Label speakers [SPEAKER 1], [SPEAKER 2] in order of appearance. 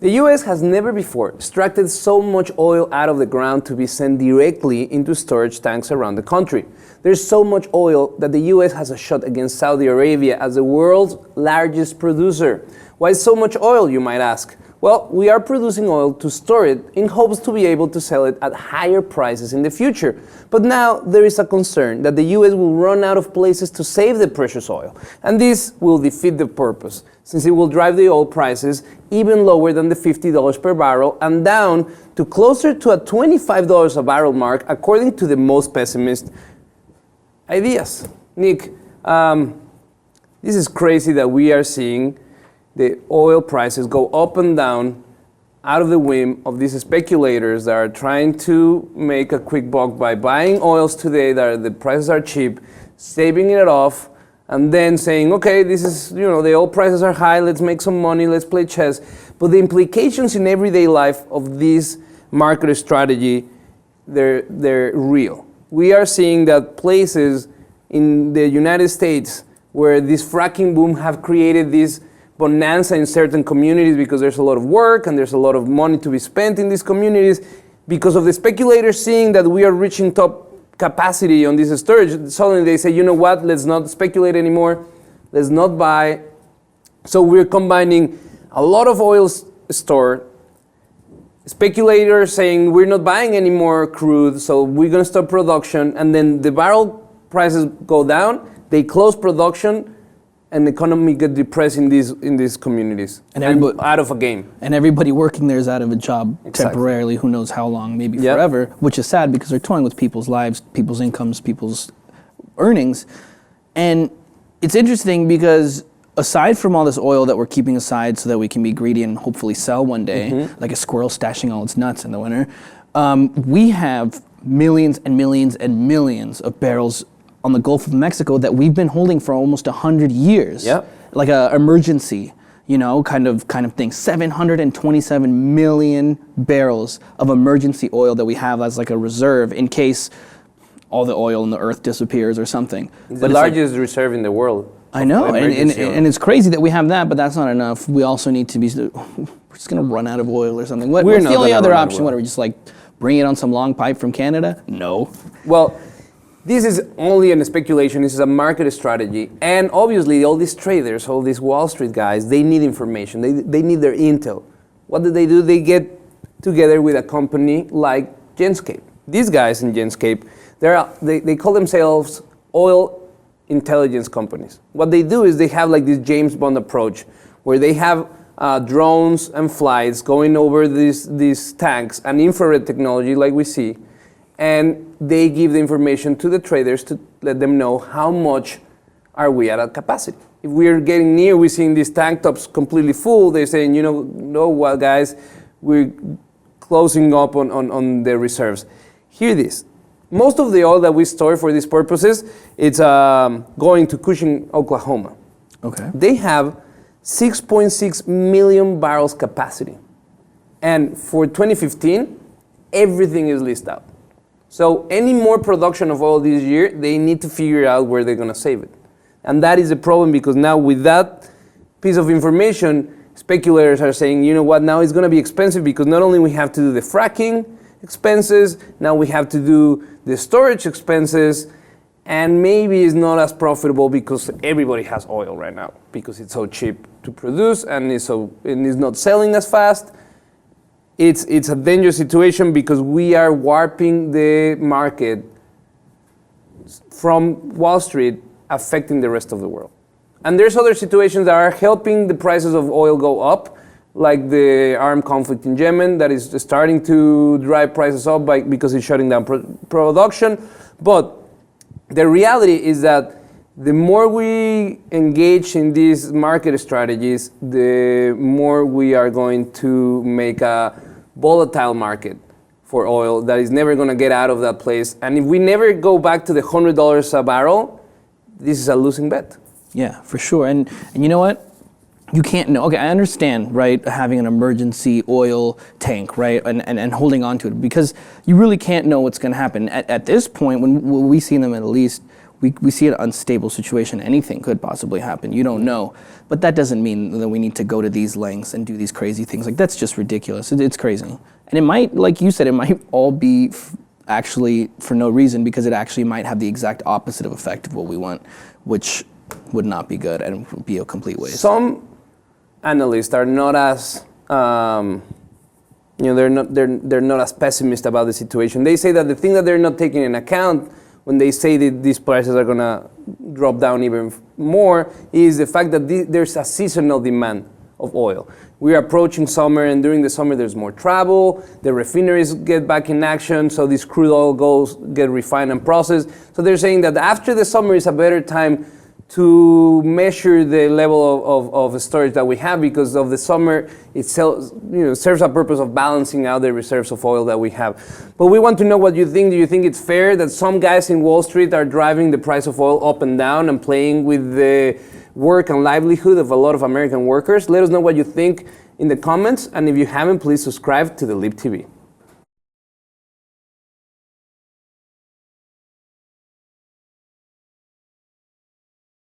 [SPEAKER 1] The US has never before extracted so much oil out of the ground to be sent directly into storage tanks around the country. There's so much oil that the US has a shot against Saudi Arabia as the world's largest producer. Why so much oil, you might ask? Well, we are producing oil to store it in hopes to be able to sell it at higher prices in the future. But now there is a concern that the US will run out of places to save the precious oil. And this will defeat the purpose, since it will drive the oil prices even lower than the $50 per barrel and down to closer to a $25 a barrel mark, according to the most pessimist ideas. Nick, this is crazy that we are seeing the oil prices go up and down out of the whim of these speculators that are trying to make a quick buck by buying oils today that the prices are cheap, saving it off, and then saying, okay, this is, the oil prices are high, let's make some money, let's play chess. But the implications in everyday life of this market strategy, they're real. We are seeing that places in the United States where this fracking boom have created this bonanza in certain communities because there's a lot of work and there's a lot of money to be spent in these communities because of the speculators seeing that we are reaching top capacity on this storage. Suddenly they say, you know what, let's not speculate anymore, let's not buy. So we're combining a lot of oil stored, speculators saying we're not buying any more crude, so we're going to stop production, and then the barrel prices go down, they close production, and the economy get depressed in these communities and out of a game.
[SPEAKER 2] And everybody working there is out of a job temporarily, who knows how long, maybe forever, which is sad because they're toying with people's lives, people's incomes, people's earnings. And it's interesting because aside from all this oil that we're keeping aside so that we can be greedy and hopefully sell one day, like a squirrel stashing all its nuts in the winter, we have millions and millions and millions of barrels on the Gulf of Mexico that we've been holding for almost 100 years. Like a emergency, kind of thing. 727 million barrels of emergency oil that we have as like a reserve in case all the oil in the earth disappears or something.
[SPEAKER 1] It's the largest reserve in the world.
[SPEAKER 2] I know, and it's crazy that we have that, but that's not enough. We also need to be, we're just gonna run out of oil or something. What's the only other option? What, are we just like bring it on some long pipe from Canada? No.
[SPEAKER 1] Well, this is only a speculation, this is a market strategy. And obviously all these traders, all these Wall Street guys, they need information, they need their intel. What do? They get together with a company like Genscape. These guys in Genscape, they call themselves oil intelligence companies. What they do is they have like this James Bond approach, where they have drones and flights going over these tanks and infrared technology like we see, and they give the information to the traders to let them know how much are we at capacity. If we're getting near, we're seeing these tank tops completely full, they're saying, no, well, guys, we're closing up on the reserves. Hear this. Most of the oil that we store for these purposes, it's going to Cushing, Oklahoma.
[SPEAKER 2] Okay.
[SPEAKER 1] They have 6.6 million barrels capacity. And for 2015, everything is leased out. So any more production of oil this year, they need to figure out where they're going to save it. And that is a problem because now with that piece of information, speculators are saying, you know what, now it's going to be expensive because not only we have to do the fracking expenses, now we have to do the storage expenses, and maybe it's not as profitable because everybody has oil right now because it's so cheap to produce and it's not selling as fast. It's a dangerous situation because we are warping the market from Wall Street, affecting the rest of the world. And there's other situations that are helping the prices of oil go up, like the armed conflict in Yemen that is starting to drive prices up because it's shutting down production. But the reality is that the more we engage in these market strategies, the more we are going to make a volatile market for oil that is never going to get out of that place. And if we never go back to the $100 a barrel, this is a losing bet.
[SPEAKER 2] Yeah, for sure. And you know what? You can't know. Okay, I understand, right, having an emergency oil tank, right, and holding on to it, because you really can't know what's going to happen. At this point, when we see them at least, we see an unstable situation. Anything could possibly happen. You don't know. But that doesn't mean that we need to go to these lengths and do these crazy things. Like, that's just ridiculous. It's crazy. And it might, like you said, it might all be actually for no reason, because it actually might have the exact opposite of effect of what we want, which would not be good and would be a complete waste.
[SPEAKER 1] Some analysts are not as they're not as pessimist about the situation. They say that the thing that they're not taking into account when they say that these prices are going to drop down even more is the fact that there's a seasonal demand of oil. We are approaching summer, and during the summer there's more travel, the refineries get back in action, so this crude oil get refined and processed. So they're saying that after the summer is a better time to measure the level of storage that we have, because of the summer itself, serves a purpose of balancing out the reserves of oil that we have. But we want to know what you think. Do you think it's fair that some guys in Wall Street are driving the price of oil up and down and playing with the work and livelihood of a lot of American workers? Let us know what you think in the comments, and if you haven't, please subscribe to the Lib TV.